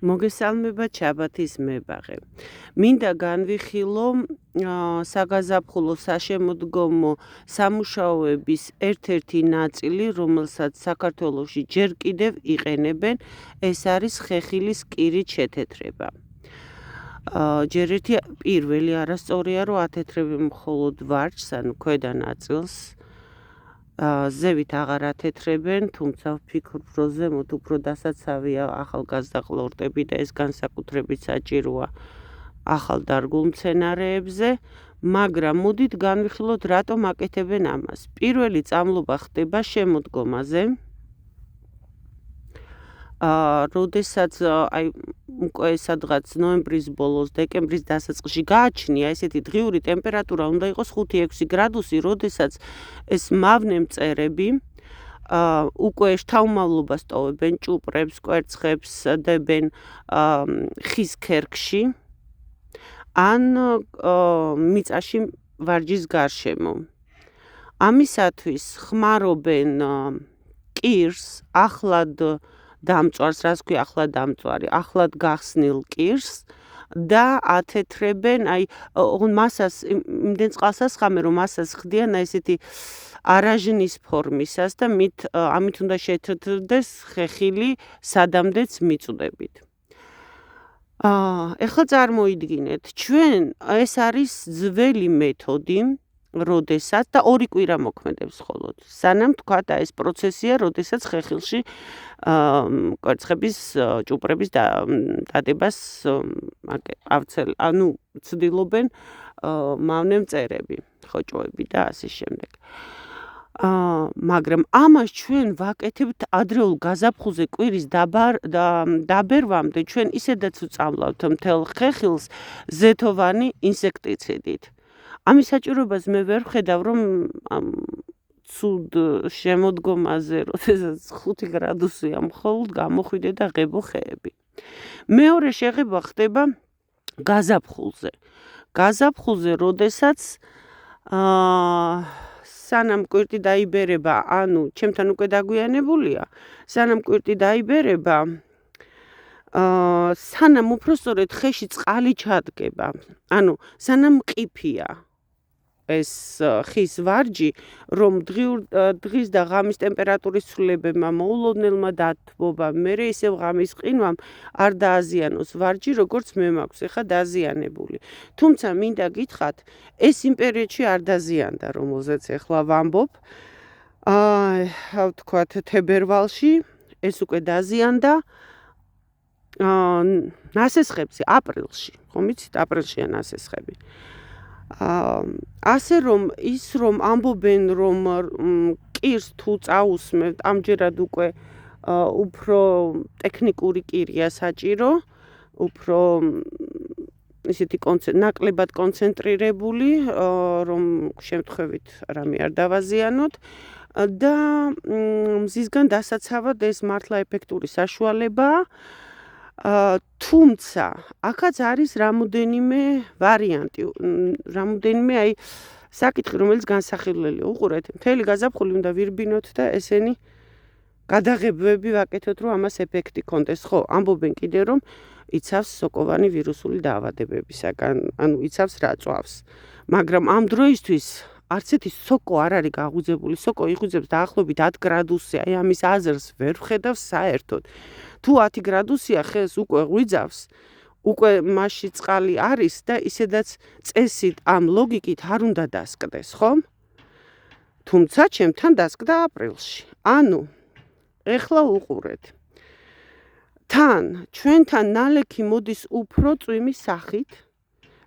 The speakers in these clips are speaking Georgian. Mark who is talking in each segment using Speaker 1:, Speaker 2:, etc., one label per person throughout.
Speaker 1: მოგესალმება ჩაბათის მებაღე. მინდა განვიხილო საგაზაფხულო საშემოდგომო სამუშაოების ერთ-ერთი ნაწილი, რომელსაც საქართველოში ჯერ კიდევ იყენებენ, ეს არის ხეხილის კირით შეთეთრება. ჯერ ერთი პირველი არასწორია, რომ ათეთრებენ მხოლოდ ვარჯს, ანუ ქვედა ნაწილს. ზევით აღარ ათეთრებენ, თუმცა ვფიქრობ, რომ ზემოთ უფრო დასაცავია ახალგაზრდა ყლორტები და ეს განსაკუთრებით საჭიროა ახალდარგულ მცენარეებზე, მაგრამ მოდით განვიხილოთ, რატომ აკეთებენ ამას. პირველი წამლობა ხდება შემოდგომაზე, როდესაც უკვე სადღაც ნოემბრის ბოლოს, დეკემბრის დასაწყისში გააჩნია ესეთი დღიური ტემპერატურა, უნდა იყოს 5-6 გრადუსი, როდესაც ეს მავნე მწერები უკვე შთამომავლობას ტოვებენ ჭუპრებს, კვერცხებს, დებენ ხის ქერქში ან მიწაში ვარჯის გარშემო. ამისათვის ხმარობენ კირს, ახლად დამწვარს, რას ქვია ახლად დამწვარი, ახლად გახსნილ კირს და ათეთრებენ, მასას, იმდენ წყალსას ხამენ, რომ მასას ხდიან ესეთი არაჟნის ფორმისას და ამით უნდა შეთეთრდეს ხეხილი სადამდეც მიწვდებით. ეხლა წარმოიდგინეთ, ჩვენ ეს არის ძველი მეთოდი, როდესაც და 2 კვირა მოქმედებს მხოლოდ. სანამ თქვა და ეს პროცესია, როდესაც ხეხილში კვერცხების, ჭუპრების დადებას ცდილობენ მავნე მწერები, ხოჭოები და ასე შემდეგ. მაგრამ ამას ჩვენ ვაკეთებთ ადრეულ გაზაფხულზე კვირის დაბერვამდე, ჩვენ ისედაც ვწამლავთ მთელ ხეხილს ზეთოვანი ინსექტიციდით. ამის საჭიროებას მე ვერ ვხედავ, რომ ცუდ შემოდგომაზე, როდესაც 5 გრადუსია მხოლოდ გამოხვიდე და ღებო ხეები. მეორე შეღება ხდება გაზაფხულზე. გაზაფხულზე, როდესაც სანამ კვირტი დაიბერება, ანუ ჩემთან უკვე დაგვიანებულია, სანამ კვირტი დაიბერება, სანამ უпростоრედ ხეში წყალი ჩადგება, ანუ სანამ მყიფია ეს ხის ვარჯი, რომ დღის და ღამის ტემპერატურის ცვლილებებმა, მოულოდნელმა დათბობამ, მერე ისევ ღამის ყინვამ არ დააზიანოს ვარჯი, როგორც მე მაქვს ეხა დაზიანებული. თუმცა მინდა გითხრათ, ეს იმ პერიოდში არ დაზიანდა, რომელზეც ეხლა ვამბობ. ვთქვათ, თებერვალში ეს უკვე დაზიანდა. ნასესხებზე აპრილში, ხომ იცით, აპრილშია ნასესხები. ასე რომ რომ ამბობენ, რომ კირს თუ წაусმევთ, ამჯერად უკვე უფრო ტექნიკური კირია საჭირო, უფრო ისეთი ნაკლებად კონცენტრირებული, რომ შემთხვევით რამე არ დავაზიანოთ და მზისგან დასაცავად ეს მართლა ეფექტური საშუალებაა. თუმცა აქაც არის რამოდენიმე ვარიანტი, რამოდენიმე საკითხი, რომელიც განსახილველი. უყურეთ, მთელი გაზაფხული უნდა ვირბინოთ და ესენი გადაღებები ვაკეთოთ, რომ ამას ეფექტი კონდეს, ხო? ამბობენ კიდე, რომ იცავს სოკოვანი ვირუსული დაავადებებისაგან, ანუ იცავს რაწვავს. მაგრამ ამ დროისთვის არც ერთი სოკო არ არის გაღვიძებული. სოკო იღვიძებს დაახლოებით 10 გრადუსზე, ამის აზრს ვერ ვხედავს საერთოდ. თუ 10 გრადუსია ხელს უკვე ღვიძავს, უკვე მასში წყალი არის და ისედაც წესით ამ ლოგიკით არ უნდა დასკდეს, ხომ? თუმცა ჩემთან დასკდა აპრილში. ანუ ეხლა უყურეთ. ჩვენთან ნალექი მოდის უფრო წვიმის სახით,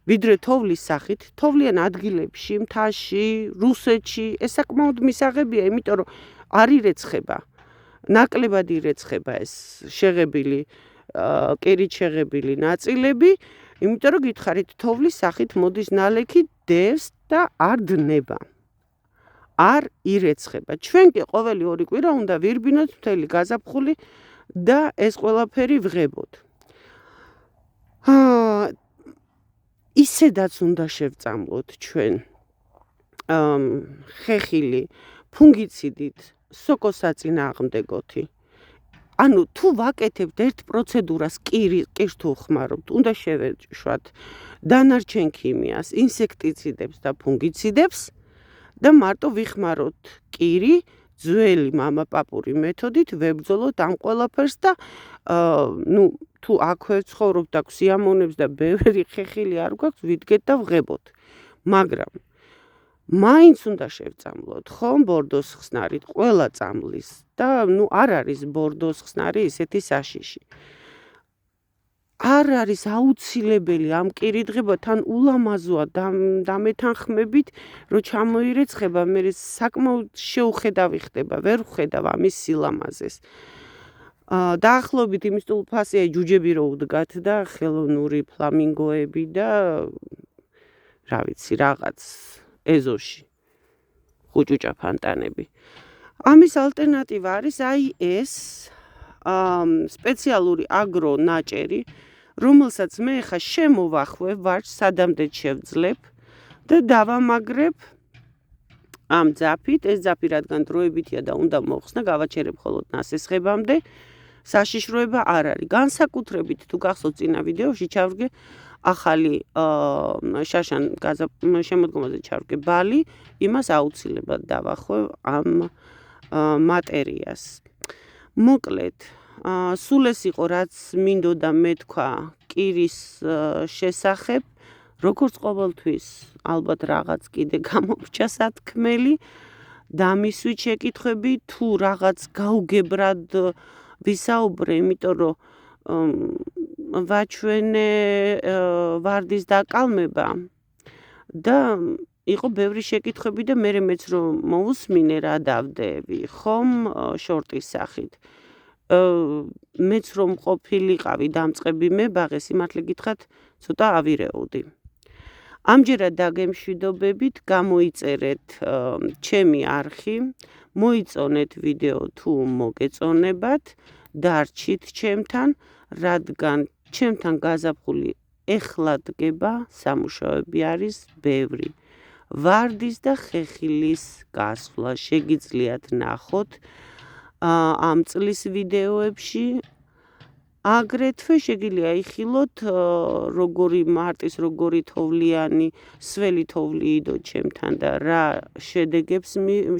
Speaker 1: ვიდრე თოვლის სახით, თოვლიან ადგილებში, მთაში, რუსეთში, ეს საკმაოდ მისაღებია, იმიტომ რომ არ ირეცხება. ნაკლებად ირეცხება ეს შეღებილი, კირით შეღებილი ნაწილები, იმიტომ რომ გითხარით, თოვლის სახით მოდის ნალექი, დევს და არ დნება. არ ირეცხება. ჩვენ კი ყოველი 2 კვირა უნდა ვირბინოთ მთელი გაზაფხული და ეს ყველაფერი ვღებოთ. ისედაც უნდა შევწამლოთ ჩვენ ხეხილი ფუნგიციდით, სოკოსაწინააღმდეგოთი. ანუ თუ ვაკეთებთ ერთ პროცედურას კირს თუ ხმარობთ, უნდა შევეშვათ დანარჩენ ქიმიას, ინსექტიციდებს და ფუნგიციდებს და მარტო ვიხმაროთ კირი, ძველი მამაპაპური მეთოდით ვებრძოლოთ ამ ყველაფერს და თუ აქვე ცხოვრობთ და სიამოვნებს და ბევრი ხეხილი არ გვაქვს, ვიდგეთ და ვღებოთ. მაგრამ მაინც უნდა შევწამლოთ, ხომ, ბორდოს ხსნარით, ყველა წამლის და არ არის ბორდოს ხსნარი ისეთი საშიში. არ არის აუცილებელი ამ კირიდღება თან ულამაზოა დამეთანხმებით, რომ ჩამოირეცხება, მე საკმაოდ შეუხედავი ხდება, ვერ ვხედავ ამის სილამაზეს. დაახლოებით იმის თულფასია ჯუჯები რო უდგათ და ხელოვნური ფლამინგოები და რა ვიცი, რაღაც ეზოში ხუჭუჭა ფანტანები. ამის ალტერნატივა არის აი ეს სპეციალური აგრო ნაჭერი, რომელსაც მე ხა შემოვახვევ ვარჯს, სადამდე შევძლებ და დავამაგრებ ამ ძაფით. ეს ძაფი რადგან დროებითია და უნდა მოხსნა, გავაჩერებ მხოლოდ ნასესხებამდე. საშიშროება არ არის. განსაკუთრებით თუ გახსოვთ წინა ვიდეოში ჩავრგე ახალი შაშან შემოდგომაზე ჩავრგე ბალი, იმას აუცილებლად დავახვევ ამ მატერიას. მოკლედ, სულ ეს იყო რაც მინდოდა მეთქვა კირის შესახებ. როგორც ყოველთვის, ალბათ რაღაც კიდე გამომრჩა სათქმელი, დამისვით შეკითხვები, თუ რაღაც გაუგებრად ვისაუბრე, იმიტომ რომ ვაჩვენე ვარდის დაკალმება და იყო ბევრი შეკითხვები და მე მეც რომ მოусმინე რა დავდები, ხომ შორტის სახით. მეც რომ ყოფილიყავი დამწყები მებაღე, სიმართლე გითხრათ, ცოტა ავირეოდი. ამჯერად დაგემშვიდობებით, გამოიწერეთ ჩემი არხი, მოიწონეთ ვიდეო თუ მოგეწონებათ, დარჩით ჩემთან, რადგან ჩემთან გაზაფხული ეხლა დგება, სამუშაოები არის ბევრი. ვარდის და ხეხილის გასვლა შეგიძლიათ ნახოთ ამ წლის ვიდეოებში. აგრეთვე შეგიძლია იხილოთ როგორი მარტის, როგორი თოვლიანი, სველი თოვლი იდო ჩემთან და რა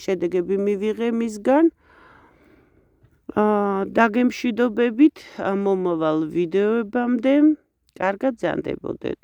Speaker 1: შედეგები მივიღე მისგან. დაგემშვიდობებით მომავალ ვიდეოებამდე. კარგად ზანდებოდეთ.